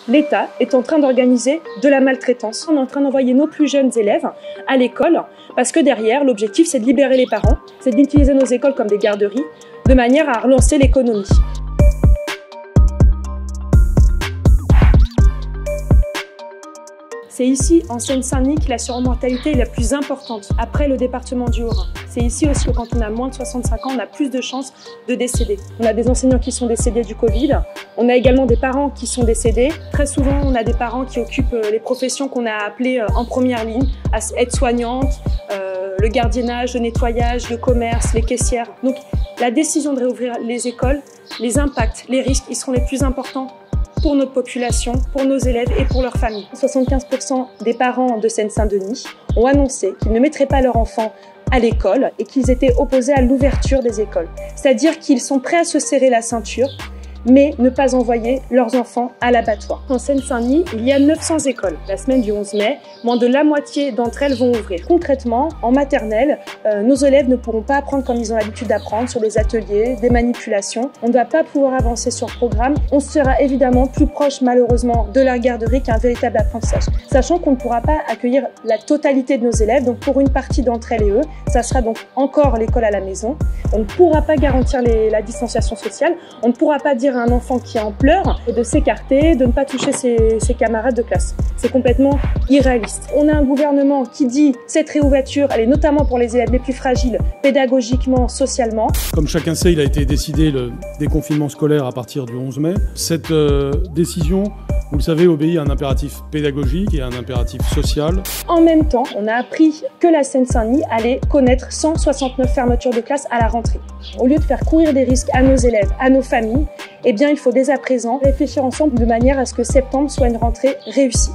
l'État est en train d'organiser de la maltraitance. On est en train d'envoyer nos plus jeunes élèves à l'école parce que derrière, l'objectif, c'est de libérer les parents, c'est d'utiliser nos écoles comme des garderies de manière à relancer l'économie. C'est ici, en Seine-Saint-Denis, que la surmortalité est la plus importante, après le département du Haut-Rhin. C'est ici aussi que quand on a moins de 65 ans, on a plus de chances de décéder. On a des enseignants qui sont décédés du Covid, on a également des parents qui sont décédés. Très souvent, on a des parents qui occupent les professions qu'on a appelées en première ligne, aide-soignante, le gardiennage, le nettoyage, le commerce, les caissières. Donc la décision de réouvrir les écoles, les impacts, les risques, ils seront les plus importants pour notre population, pour nos élèves et pour leurs familles. 75% des parents de Seine-Saint-Denis ont annoncé qu'ils ne mettraient pas leurs enfants à l'école et qu'ils étaient opposés à l'ouverture des écoles. C'est-à-dire qu'ils sont prêts à se serrer la ceinture, mais ne pas envoyer leurs enfants à l'abattoir. En Seine-Saint-Denis, il y a 900 écoles. La semaine du 11 mai, moins de la moitié d'entre elles vont ouvrir. Concrètement, en maternelle, nos élèves ne pourront pas apprendre comme ils ont l'habitude d'apprendre, sur des ateliers, des manipulations. On ne va pas pouvoir avancer sur le programme. On sera évidemment plus proche, malheureusement, de la garderie qu'un véritable apprentissage. Sachant qu'on ne pourra pas accueillir la totalité de nos élèves, donc pour une partie d'entre elles et eux, ça sera donc encore l'école à la maison. On ne pourra pas garantir la distanciation sociale. On ne pourra pas dire à un enfant qui est en pleurs de s'écarter, de ne pas toucher ses camarades de classe. C'est complètement irréaliste. On a un gouvernement qui dit cette réouverture, elle est notamment pour les élèves les plus fragiles, pédagogiquement, socialement. Comme chacun sait, il a été décidé le déconfinement scolaire à partir du 11 mai. Cette décision, vous le savez, obéit à un impératif pédagogique et à un impératif social. En même temps, on a appris que la Seine-Saint-Denis allait connaître 169 fermetures de classes à la rentrée. Au lieu de faire courir des risques à nos élèves, à nos familles, eh bien, il faut dès à présent réfléchir ensemble de manière à ce que septembre soit une rentrée réussie.